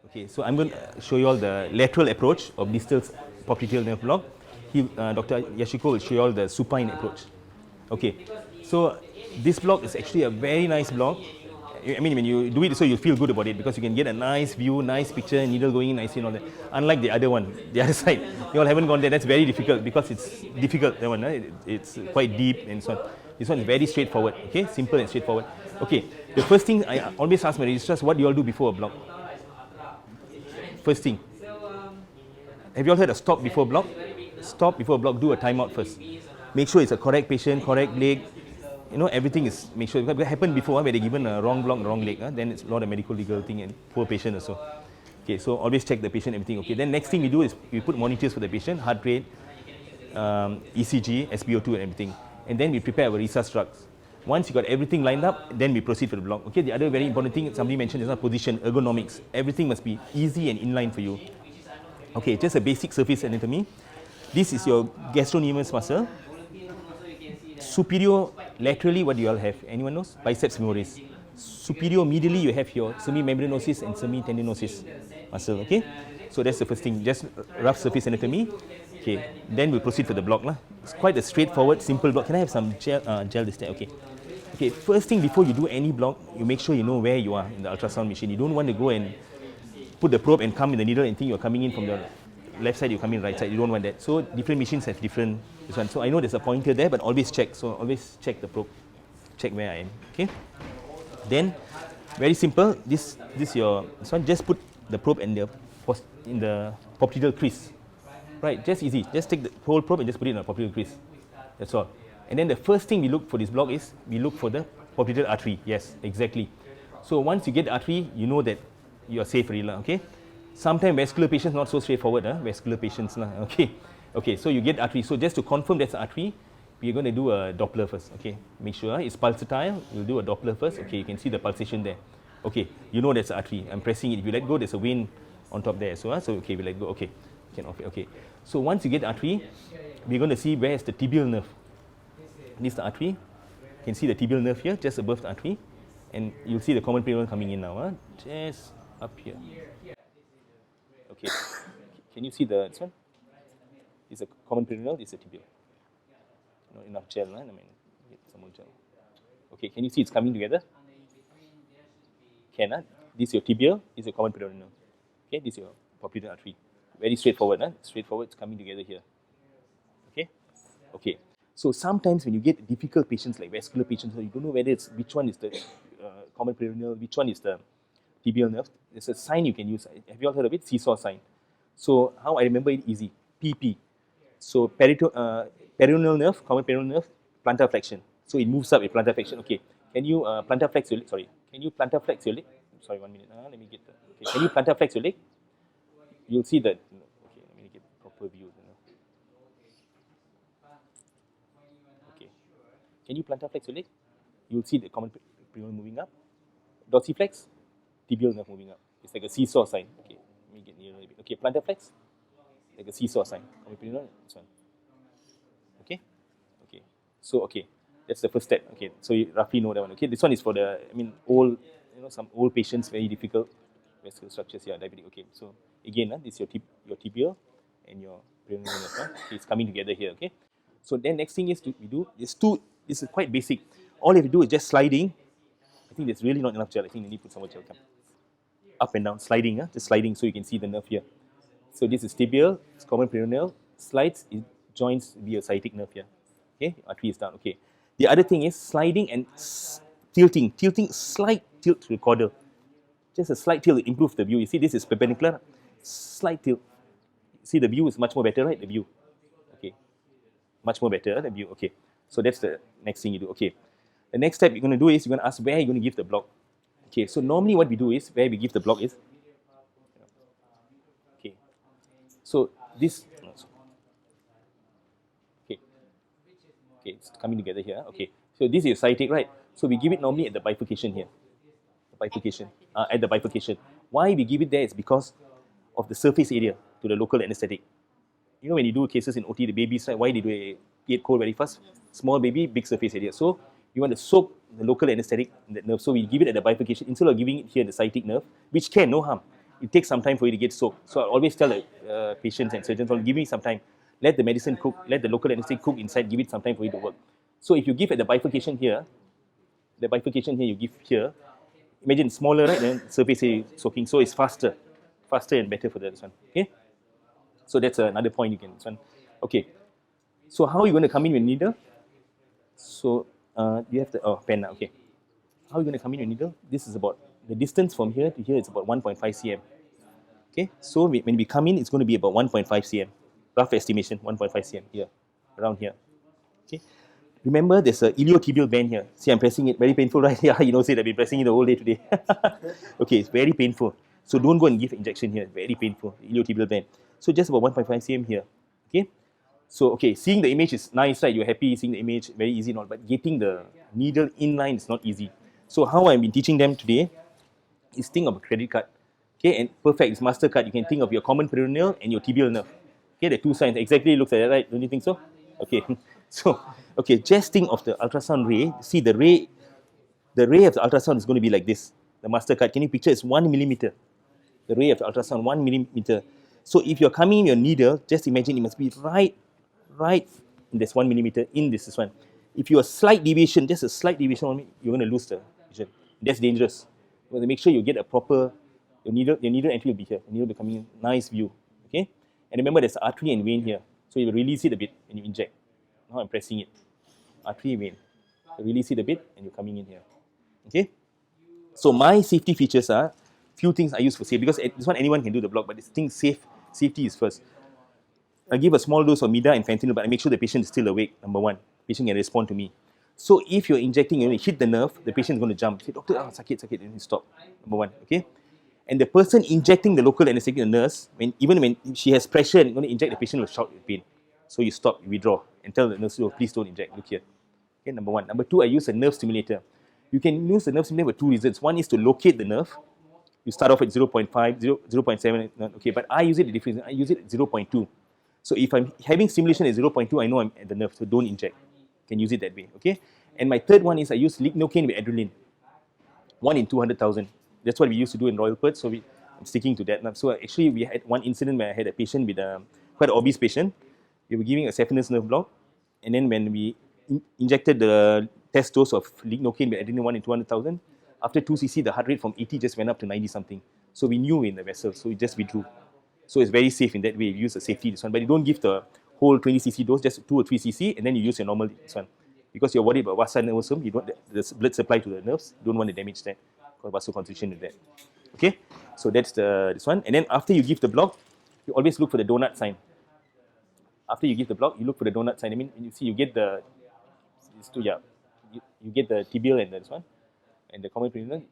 Okay, so I'm going to show you all the lateral approach of distal popliteal nerve block. Dr. Yasuhiko will show you all the supine approach. Okay, so this block is actually a very nice block. I mean, when you do it, so you feel good about it because you can get a nice view, nice picture, needle going in nicely and all that. Unlike the other one, the other side, you all haven't gone there. That's very difficult because it's difficult. That one, it's quite deep and so on. This one is very straightforward. Okay, simple and straightforward. Okay, the first thing I always ask my registrars, what do you all do before a block? First thing. Have you all heard of stop before block? Stop before block, do a timeout first. Make sure it's a correct patient, correct leg. You know, everything is, make sure, because it happened before where they given a wrong block, wrong leg. Then it's a lot of medical legal thing and poor patient also. Okay, so always check the patient, everything. Okay, then next thing we do is we put monitors for the patient, heart rate, ECG, SpO2 and everything. And then we prepare our resus drugs. Once you got everything lined up, then we proceed for the block. Okay, the other very important thing somebody mentioned is not position, ergonomics. Everything must be easy and inline for you. Okay, just a basic surface anatomy. This is your gastrocnemius muscle. Superior laterally, what do you all have? Anyone knows? Biceps femoris. Superior medially, you have your semimembranosus and semitendinosus muscle. Okay, so that's the first thing. Just rough surface anatomy. Okay, then we'll proceed for the block. It's quite a straightforward, simple block. Can I have some gel this time? Okay. Okay, first thing before you do any block, you make sure you know where you are in the ultrasound machine. You don't want to go and put the probe and come in the needle and think you're coming in from the left side, you come in right side. You don't want that. So different machines have different this one. So I know there's a pointer there, but always check. So always check the probe, check where I am. Okay. Then very simple. This one. Just put the probe in the popliteal crease. Right. Just easy. Just take the whole probe and just put it in the popliteal crease. That's all. And then the first thing we look for this block is we look for the popliteal artery. Yes, exactly. So once you get the artery, you know that you are safe really. Okay. Sometimes vascular patients not so straightforward. Vascular patients. Okay. Okay. So you get artery. So just to confirm that's artery, we're going to do a Doppler first. Okay. Make sure it's pulsatile. We'll do a Doppler first. Okay. You can see the pulsation there. Okay. You know that's artery. I'm pressing it. If you let go, there's a vein on top there. So okay, we let go. Okay. Can off it. Okay. So once you get the artery, we're going to see where is the tibial nerve. This is the artery. You can see the tibial nerve here, just above the artery. And you'll see the common perineum coming in now. Just up here. Okay. Can you see this one? It's a common perineal, this is a tibial. Not enough gel, I mean, get some more gel. Okay, can you see it's coming together? Can, This is your tibial, this is your common perineal. Okay, this is your popliteal artery. Very straightforward, Straightforward, it's coming together here. Okay? Okay. So sometimes when you get difficult patients like vascular patients, you don't know whether it's which one is the common perineal, which one is the tibial nerve. There's a sign you can use. Have you all heard of it? Seesaw sign. So how I remember it easy. PP. So perineal nerve, common perineal nerve, plantar flexion. So it moves up with plantar flexion. Okay. Can you plantar flex your leg? Sorry. Can you plantar flex your leg? Sorry, 1 minute. Let me get the. Okay. Can you plantar flex your leg? You'll see that. Okay. Let me get proper view. Okay. Can you plantar flex your leg? You'll see the common perineal moving up. Dorsiflex. Tibial nerve moving up. It's like a seesaw sign. Okay, let me get nearer a bit. Okay, plantar flex, like a seesaw sign. This one. Okay, okay. So okay, that's the first step. Okay, so you roughly know that one. Okay, this one is for the old, some old patients, very difficult vascular structures here, diabetic. Okay, so again, this is your tibial and your perineal nerve. Okay, it's coming together here. Okay, so then next thing is we do this two. This is quite basic. All you have to do is just sliding. I think there's really not enough gel. I think you need to put some more gel. Come. Up and down, sliding, just sliding so you can see the nerve here. So this is tibial, it's common perineal, slides, it joins the sciatic nerve here. Okay, artery is down. Okay. The other thing is sliding and tilting, slight tilt to the caudal. Just a slight tilt to improve the view. You see, this is perpendicular, slight tilt. See, the view is much more better, right? The view. Okay. Much more better, the view. Okay. So that's the next thing you do. Okay. The next step you're going to do is you're going to ask where you're going to give the block. Okay, so normally what we do is, where we give the block is, okay, so this, okay, it's coming together here, okay, so this is your sciatic, right? So we give it normally at the bifurcation here, at the bifurcation. Why we give it there is because of the surface area to the local anesthetic. You know when you do cases in OT, the babies, right, why they do get cold very fast? Small baby, big surface area. So you want to soak the local anesthetic in that nerve. So we give it at the bifurcation instead of giving it here at the sciatic nerve, which can, no harm. it takes some time for you to get soaked. So I always tell patients and surgeons, well, give me some time. Let the medicine cook, let the local anesthetic cook inside, give it some time for you to work. So if you give at the bifurcation here, you give here, imagine smaller, right? Then surface area soaking, so it's faster and better for this one. Okay, so that's another point you can this one. Okay, so how are you going to come in with needle? So you have the pen now. Okay, how are you going to come in with needle? This is about the distance from here to here is about 1.5 cm. Okay, so when we come in, it's going to be about 1.5 cm. Rough estimation, 1.5 cm here, around here. Okay, remember there's a iliotibial band here. See, I'm pressing it, very painful, right? Yeah, you know, say I've been pressing it the whole day today. Okay, it's very painful. So don't go and give injection here. Very painful, iliotibial band. So just about 1.5 cm here. Okay, so okay, seeing the image is nice, right? You're happy seeing the image, very easy and all, but getting the needle inline is not easy. So how I've been teaching them today is think of a credit card. Okay, and perfect, it's MasterCard. You can think of your common peroneal and your tibial nerve. Okay, the two signs exactly looks like that, right? Don't you think so? Okay, so okay, just think of the ultrasound ray. See the ray of the ultrasound is going to be like this. The MasterCard, can you picture? It's 1 millimeter. The ray of the ultrasound, 1 millimeter. So if you're coming in your needle, just imagine it must be right in this 1 millimeter in this one. If you're a slight deviation, just a slight deviation, you're going to lose the vision. That's dangerous. You have to make sure you get a proper, your needle entry will be here. The needle will be coming in, nice view. Okay? And remember there's artery and vein here. So you release it a bit when you inject. Now I'm pressing it. Artery, vein. You release it a bit and you're coming in here. Okay? So my safety features are few things I use for safe, because this one anyone can do the block, but this thing safety is first. I give a small dose of Mida and fentanyl, but I make sure the patient is still awake, number one. Patient can respond to me. So if you're injecting and you hit the nerve, the patient is going to jump. Say, doctor, sakit, and you stop. Number one, okay? And the person injecting the local anesthetic, the nurse, even when she has pressure and going to inject, the patient will shout with pain. So you stop, you withdraw, and tell the nurse, oh, please don't inject, look here. Okay, number one. Number two, I use a nerve stimulator. You can use the nerve stimulator for two reasons. One is to locate the nerve. You start off at 0.5, 0.7, okay, but I use it at different, I use it at 0.2. So if I'm having stimulation at 0.2, I know I'm at the nerve, so don't inject. You can use it that way, okay? And my third one is I use lignocaine with adrenaline. 1 in 200,000. That's what we used to do in Royal Perth, so I'm sticking to that. So actually, we had one incident where I had a patient with quite an obese patient. We were giving a saphenous nerve block, and then when we injected the test dose of lignocaine with adrenaline 1 in 200,000, after 2 cc, the heart rate from 80 just went up to 90 something. So we knew in the vessel, so we just withdrew. So it's very safe in that way. You use a safety this one, but you don't give the whole 20 cc dose, just 2 or 3 cc, and then you use your normal this one, because you're worried about vasa nervosum. You don't the blood supply to the nerves. You don't want to damage that, because vasoconstriction with that. Okay, so that's this one. And then after you give the block, you always look for the donut sign. After you give the block, you look for the donut sign. I mean, you see, you get the these two, yeah, you get the tibial and this one, and the common peroneal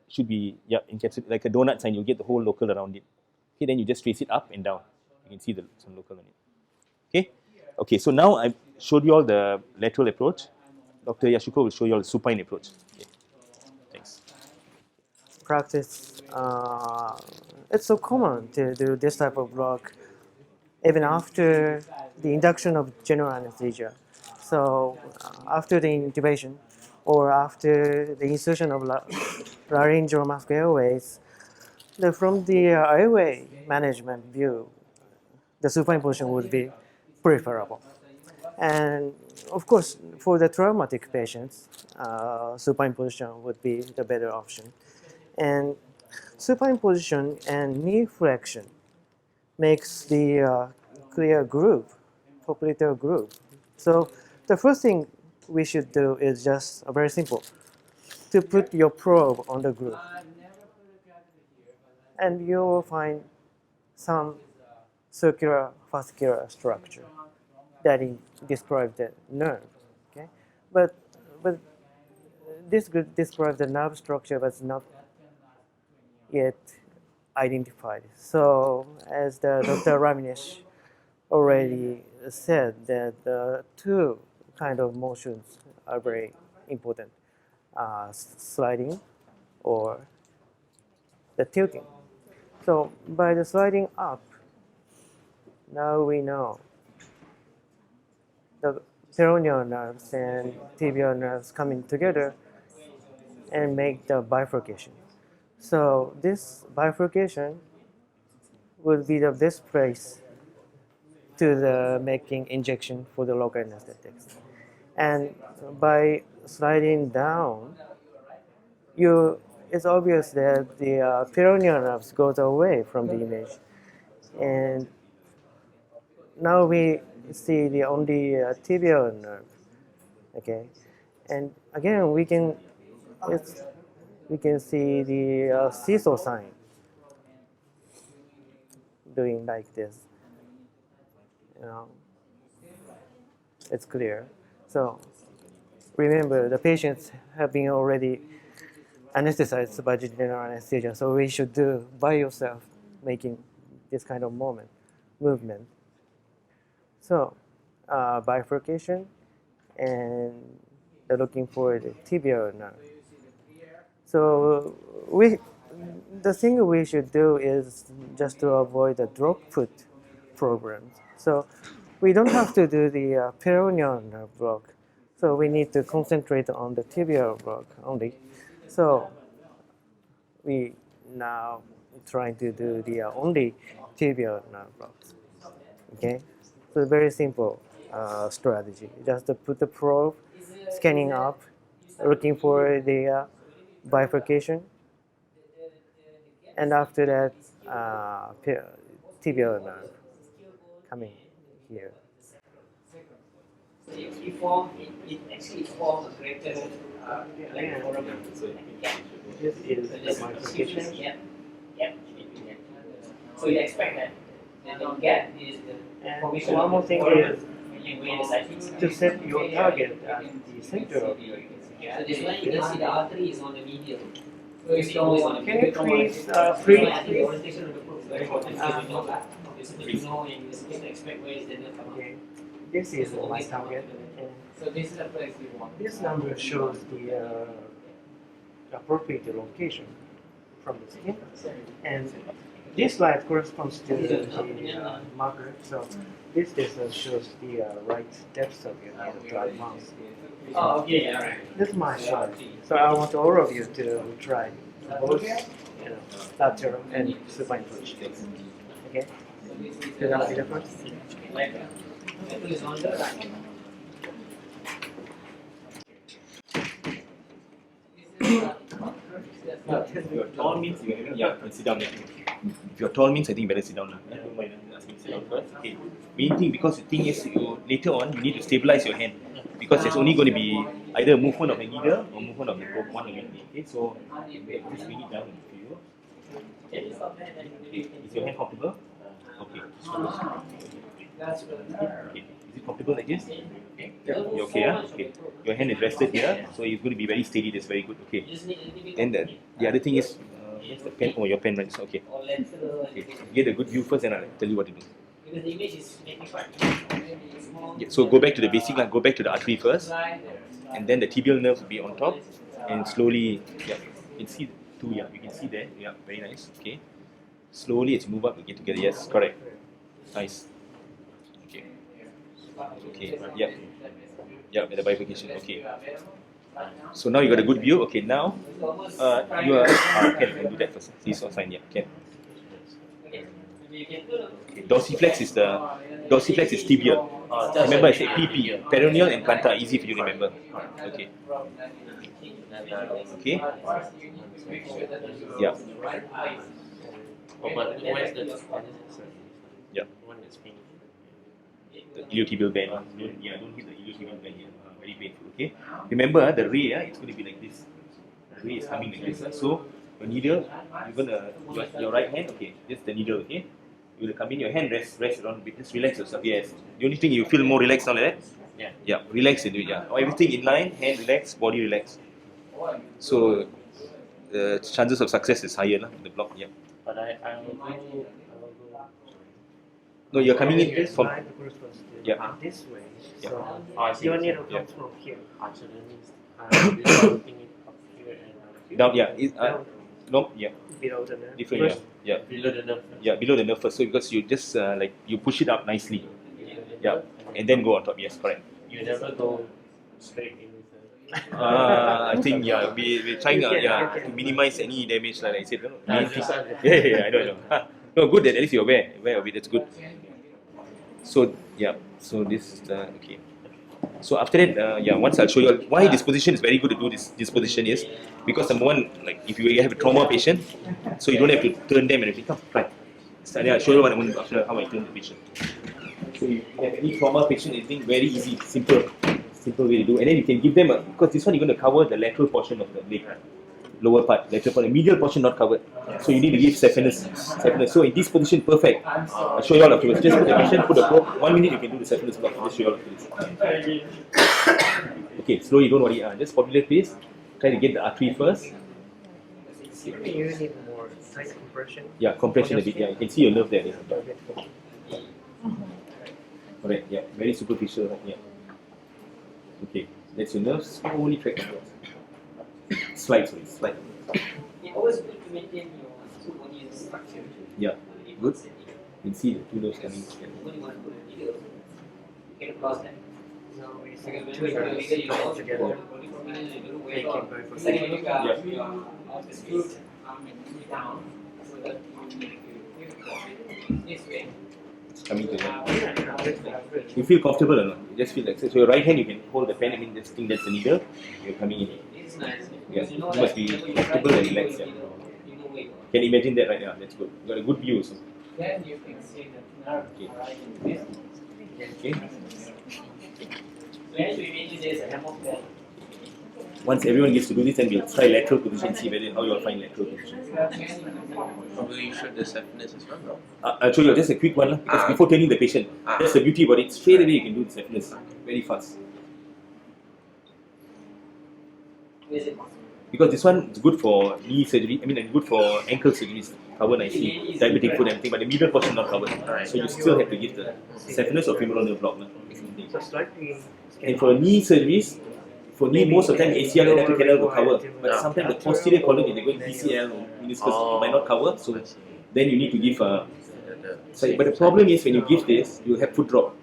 should be encapsulated like a donut sign. You'll get the whole local around it. Okay, then you just trace it up and down. You can see some local on it. Okay, okay. So now I've showed you all the lateral approach. Dr. Yasuhiko will show you all the supine approach. Okay. Thanks. Practice. It's so common to do this type of block even after the induction of general anesthesia. So after the intubation or after the insertion of laryngeal mask airways, from the airway management view, the supine position would be preferable. And of course, for the traumatic patients, supine position would be the better option. And supine position and knee flexion makes the clear groove, popliteal groove. So the first thing we should do is just very simple, to put your probe on the groove. And you will find some circular vascular structure that describes the nerve. Okay, but this describes the nerve structure, but not yet identified. So, as the Dr. Ramanesh already said, that the two kind of motions are very important: sliding or the tilting. So, by the sliding up, now we know the peroneal nerves and tibial nerves coming together and make the bifurcation. So this bifurcation would be the best place to the making injection for the local anesthetics. And by sliding down, it's obvious that the peroneal nerves goes away from the image, and now we see the only tibial nerve. Okay, and again we can see the seesaw sign doing like this. You know, it's clear. So remember, the patients have been already anesthetized by the general anesthesia, so we should do by yourself making this kind of movement. So bifurcation, and they're looking for the tibial nerve. So the thing we should do is just to avoid the drop foot problems. So we don't have to do the peroneal nerve block. So we need to concentrate on the tibial block only. So we now trying to do the only tibial nerve blocks. Okay, so very simple strategy. Just to put the probe, scanning up, looking for the bifurcation, and after that, tibial nerve coming here. It actually forms a greater like foramen. This is the bifurcation. Yeah. So you expect that. And the gap is the And formation one of more the thing foramen is when you weigh the side. to set your target at the center of your So this one you can see the artery is on the medial. So it's always on the Can you medial. please I think the orientation of the probe is very important. Because you know that. You know and you're supposed to expect where is the nerve coming. Okay, this is my target. And So this is the place you want. this number shows the appropriate location from the skin, and this light corresponds to the marker. So this distance shows the right depth of your needle to advance. Oh, yeah, right. This is my shot. So I want all of you to try both, lateral and supine approach. Okay? So that'll be the first. It is on the right. If you're tall means you can sit down. If you're tall means I think you better sit down. Don't mind asking me to sit down first. Okay. Main thing, because the thing is later on you need to stabilize your hand, because there's only going to be either a movement of a needle or movement of the probe, one of it. Okay, so just bring it down for you. Okay. Is your hand comfortable? Okay. Okay. Is it comfortable like this? Okay. You okay? Okay. Your hand is rested here, so it's going to be very steady. That's very good. Okay. Then the other thing is, where's the pen? Oh, your pen right. Okay. Okay. Get a good view first, and I'll tell you what to do. Because the image is magnified. Yeah, so go back to the basic line. Go back to the artery first, and then the tibial nerve will be on top, and slowly, yeah, you can see two. Yeah, you can see there. Yeah, very nice. Okay. Slowly, it's move up again together. Yes, correct. Nice. Okay. Okay. Yeah. Yeah, the bifurcation. Okay. So now you got a good view. Okay, now you are can do that first. This one fine. Yeah, can. Okay. Dorsiflex is tibial. Remember I said PP, peroneal and plantar. Easy for you to remember. Okay. Okay. Yeah. Yeah. The iliotibial band. Don't hit the iliotibial band here. Very painful. Okay. Remember the ray. It's going to be like this. The ray is coming like this. So your needle, you're gonna your right hand. Okay. This is the needle. Okay. You will come in. Your hand rest around. Just relax yourself. Yes. The only thing you feel more relaxed now like that. Yeah. Yeah. Relax and do it. Yeah. Everything in line. Hand relax. Body relax. So the chances of success is higher in the block. Yeah. But I will go. No, you're coming in This from. line corresponds to Yeah. this way. Yeah. So I see. your needle Yeah. comes from here. So that means I'm putting it up here and here. Down. Yeah. No. Yeah. Below the nerve. Different. Yeah. First, Yeah. Below the nerve. Yeah, below the nerve first. So because you just like you push it up nicely. Yeah, and then go on top. Yes, correct. You never go straight in with the. I think we're trying to minimize any damage, like I said. I know. No, good that at least you're aware of it. That's good. So so this is okay. So after that, once I'll show you why this position is very good to do this position is because number one, like if you have a trauma patient, so you don't have to turn them and everything. Come, right. So I'll show you what I want after how I turn the patient. So if you have any trauma patient, anything very easy, simple way to do, and then you can give them because this one you're going to cover the lateral portion of the leg, lower part, lateral part, the medial portion not covered. So you need to give saphenous. So in this position, perfect. I'll show you all afterwards. Just put the patient, put the probe. 1 minute you can do the saphenous block. I'll just show you all afterwards. Okay, slowly, don't worry. Just populate please. Try to get the artery first. You need more tight compression. Yeah, compression a bit. Yeah, you can see your nerve there. Alright, yeah, very superficial. Yeah. Okay, that's your nerve. Slowly track. Slide. It's always good to maintain your Suemori structure. Yeah, good. You can see the two nerves coming together. When you want to put a needle, you can cross that. No, it's Second, two nerves tied together. They can go for second, you got Yeah. your off the space down so that this way. It's coming together. You feel comfortable or not? You just feel like so. Your right hand you can hold the pen. I mean, this thing that's the needle. You're coming in. This is nice. Yeah, you must be comfortable and relaxed. Yeah. Can you imagine that right now? That's good. You got a good view also. Then you can see the nerve arising this. Okay. When we imagine there's a hemorrhage. Once everyone gets to do this, then we'll try lateral position. See whether how you will find lateral position. Will you show the saphenous as well? No? I'll show you just a quick one because before turning the patient, that's the beauty about it. Straight away you can do the saphenous very fast. Is it? Because this one is good for knee surgery. I mean, it's good for ankle surgeries. Cover nicely, diabetic foot and everything, but the middle portion not covered. So you still have to give the saphenous or femoral nerve block. So slightly. And for knee surgeries, for knee most of the time ACL and epicanal canal will cover. But sometimes the posterior column, if they're going PCL or meniscus, might not cover. So then you need to give but the problem is when you give this, you have foot drop.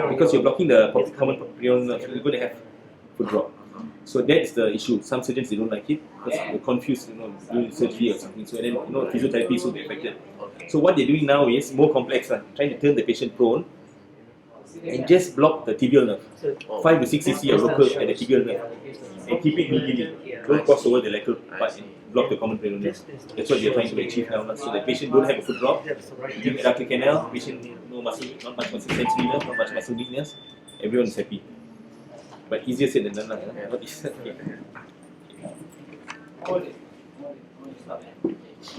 Because you're blocking the common popliteal nerve, you're going to have foot drop. So that's the issue. Some surgeons they don't like it because they're confused, doing surgery or something. So then physiotherapy will be affected. So what they're doing now is more complex, trying to turn the patient prone and just block the tibial nerve. 5 to 6 cc of local at the tibial nerve and keep it medially. Don't cross over the lateral part and block the common popliteal nerve. That's what they're trying to achieve now. So the patient don't have a foot drop. Give epicanal canal, patient no muscle, not much muscle sensory nerve, not much muscle weakness. Everyone is happy. But easier said than done. What is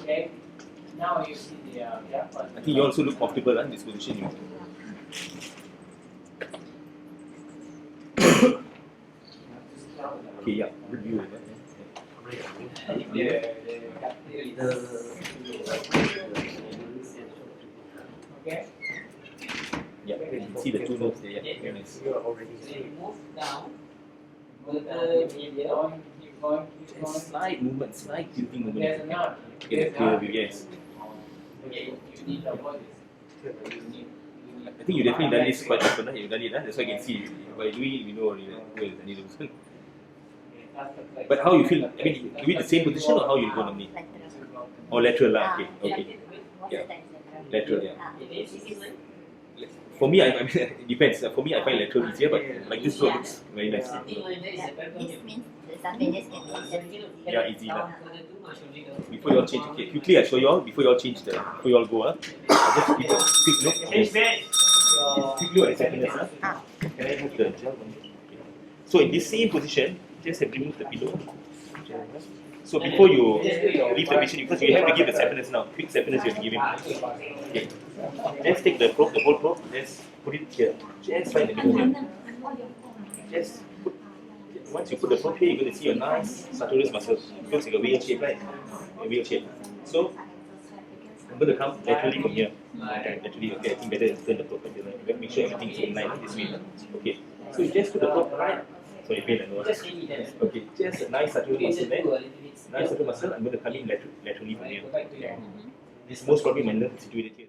Okay. Now you see the I think you also look comfortable in this position. Okay, yeah, good view. Okay. Yeah, you can see the two nerves there. Yeah, very nice. You are already So seeing. you move down. Keep going. Slight movement, slight tilting movement. There's a nerve. Get a clear view, yes. Okay, you need to avoid this. I think you definitely done this quite often. You've done it, that's why I can see. By doing it, we know already who has done it. But how you feel? I mean, you in the same position or how you go normally? Or lateral, okay. Yeah, lateral, yeah. For me, I mean, it depends. For me, I find lateral easier, but like this one looks very nice. This means the saphenous can be Yeah, easy lah. Before you all change, okay, quickly I'll show you all. Before you all change before you all go, I'll just give a quick look. Yes. Quick look at the saphenous. Can I move the gel? So in this same position, just have removed the pillow. So before you leave the patient, because you have to give the saphenous now, quick saphenous you have to give him. Okay. Just take the probe, the whole probe, just put it here. Just right in the middle here. Just put, once you put the probe here, you're going to see a nice sartorius muscle. It looks like a wheel shape, right? A wheel shape. So I'm going to come laterally from here. Laterally, okay, I think better turn the probe here. Right? Make sure everything's in line this way. Okay. So you just put the probe right. Sorry, pain and all. Okay, just a nice sartorius muscle there. Nice sartorius muscle. I'm going to come in laterally from here. Okay. This most probably my nerve is situated here.